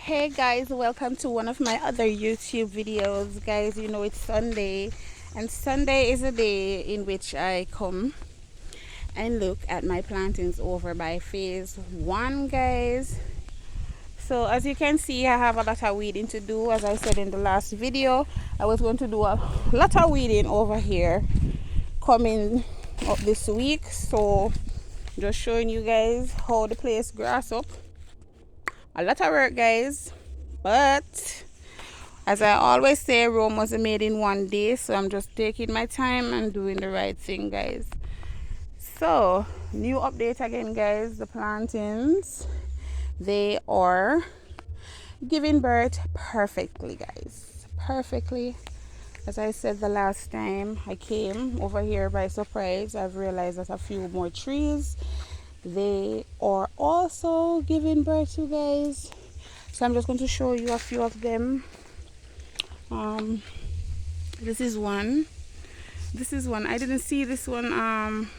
Hey guys, welcome to one of my other YouTube videos. Guys, you know it's Sunday, and Sunday is a day in which I come and look at my plantings over by phase 1, guys. So as you can see, I have a lot of weeding to do. As I said in the last video, I was going to do a lot of weeding over here coming up this week. So just showing you guys how the place grass up. A lot of work, guys, but as I always say, Rome wasn't made in one day, so I'm just taking my time and doing the right thing, guys. So new update again, guys. The plantains, they are giving birth perfectly, guys, perfectly. As I said the last time I came over here by surprise, I've realized that a few more trees, they are also giving birth to, guys. So I'm just going to show you a few of them. This is one. I didn't see this one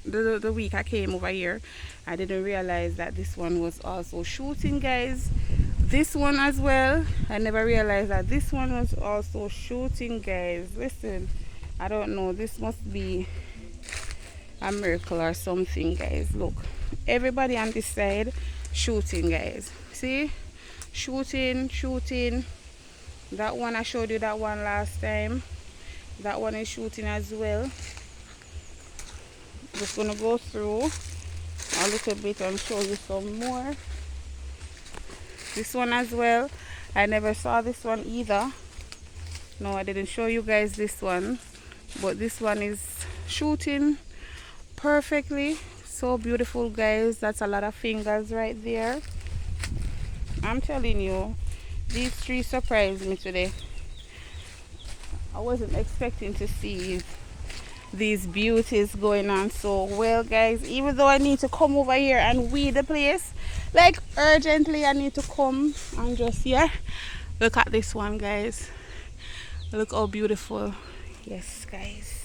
the week I came over here. I didn't realize that this one was also shooting, guys. This one as well, I never realized that this one was also shooting, guys. Listen, I don't know, this must be a miracle or something, guys. Look, everybody on this side shooting, guys. See, shooting. That one, I showed you that one last time. That one is shooting as well. Just gonna go through a little bit and show you some more. This one as well, I never saw this one either. No, I didn't show you guys this one, but this one is shooting perfectly. So beautiful, guys. That's a lot of fingers right there. I'm telling you, these three surprised me today. I wasn't expecting to see these beauties going on so well, guys. Even though I need to come over here and weed the place, like urgently, I need to come and just, yeah, look at this one, guys. Look how beautiful. Yes, guys.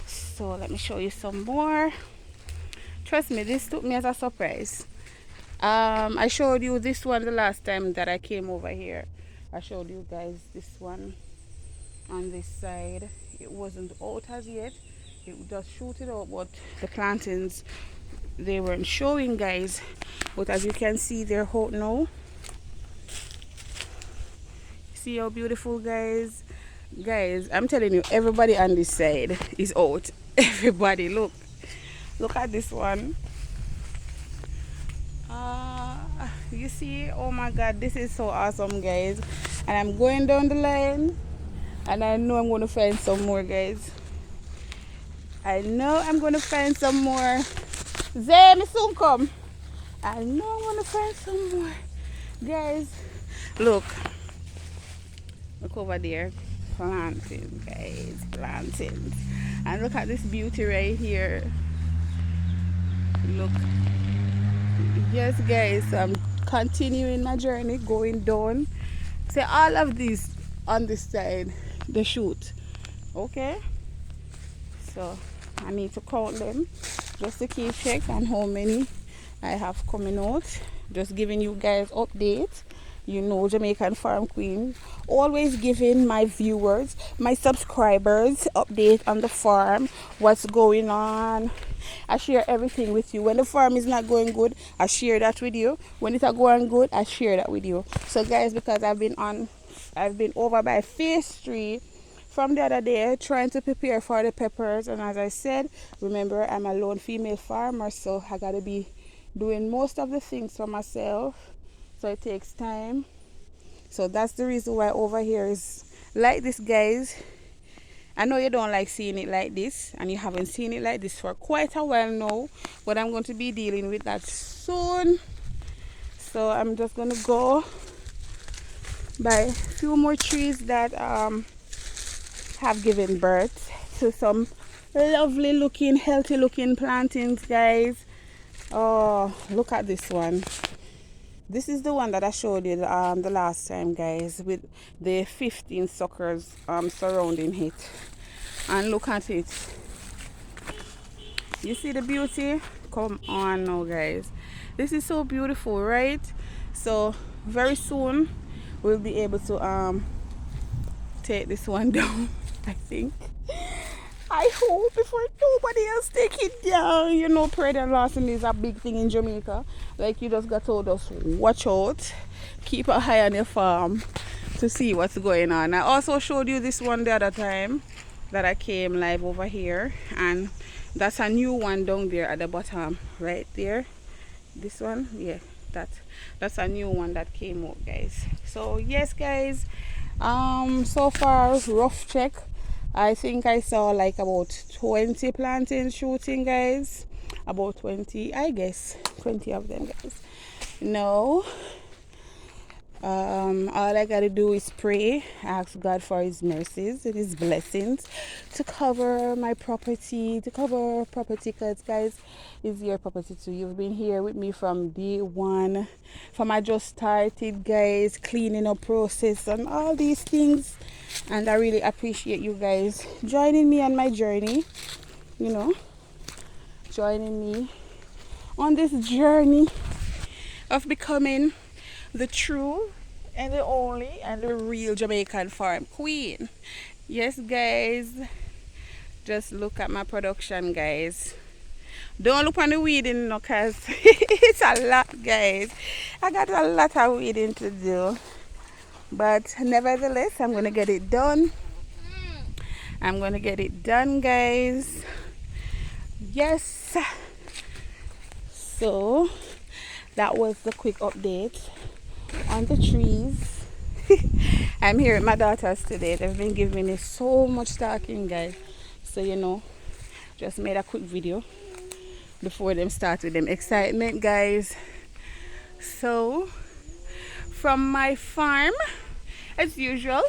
So let me show you some more. Trust me, this took me as a surprise. I showed you this one the last time that I came over here. I showed you guys this one on this side. It wasn't out as yet. It just shooted out, but the plantains, they weren't showing, guys. But as you can see, they're out now. See how beautiful, guys. Guys, I'm telling you, everybody on this side is out. Everybody, look at this one. You see, oh my god, this is so awesome, guys. And I'm going down the line, and I know I'm going to find some more, guys. I know I'm going to find some more. Zay, me soon come. I know I'm going to find some more, guys. Look over there. Plantains, guys, plantains. And look at this beauty right here. Look. Yes, guys, I'm continuing my journey, going down. See, all of these on this side, the shoot. Okay, so I need to count them just to keep check on how many I have coming out. Just giving you guys updates. You know, Jamaican Farm Queen, always giving my viewers, my subscribers, update on the farm, what's going on. I share everything with you. When the farm is not going good, I share that with you. When it's going good, I share that with you. So guys, because I've been over by phase 3 from the other day, trying to prepare for the peppers. And as I said, remember, I'm a lone female farmer, so I gotta be doing most of the things for myself. So it takes time. So that's the reason why over here is like this, guys. I know you don't like seeing it like this, and you haven't seen it like this for quite a while now, but I'm going to be dealing with that soon. So I'm just going to go by a few more trees that have given birth to some lovely looking, healthy looking plantings, guys. Oh, look at this one. This is the one that I showed you the last time, guys, with the 15 suckers surrounding it. And look at it. You see the beauty? Come on now, guys. This is so beautiful, right? So very soon we'll be able to take this one down. I think, I hope, before nobody else take it down. You know, predator larceny is a big thing in Jamaica. Like, you just got to just watch out, keep an eye on your farm to see what's going on. I also showed you this one the other time that I came live over here, and that's a new one down there at the bottom right there. This one, yeah, that's a new one that came out, guys. So yes, guys, so far rough check, I think I saw like about 20 plantains shooting, guys. About 20, I guess 20 of them, guys. No, all I gotta do is pray, ask God for his mercies and his blessings to cover my property, because, guys, it's your property too. You've been here with me from day one, from I just started, guys, cleaning up process and all these things, and I really appreciate you guys joining me on my journey, you know, joining me on this journey of becoming the true and the only and the real Jamaican farm queen. Yes, guys, just look at my production, guys. Don't look on the weeding, no, cause it's a lot, guys. I got a lot of weeding to do, but nevertheless, I'm gonna get it done. I'm gonna get it done, guys. Yes. So that was the quick update on the trees. I'm here with my daughters today. They've been giving me so much talking, guys. So, you know, just made a quick video before them start with them excitement, guys. So, from my farm, as usual,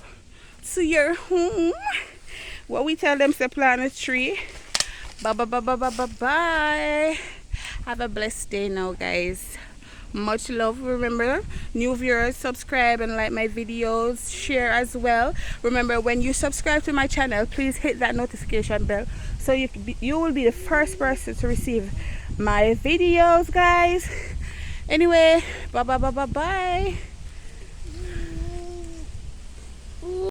to your home, what we tell them to plant a tree. Bye bye bye bye bye bye bye. Have a blessed day now, guys. Much love. Remember, new viewers, subscribe and like my videos, share as well. Remember, when you subscribe to my channel, please hit that notification bell so you will be the first person to receive my videos, guys. Anyway, bye bye bye bye bye.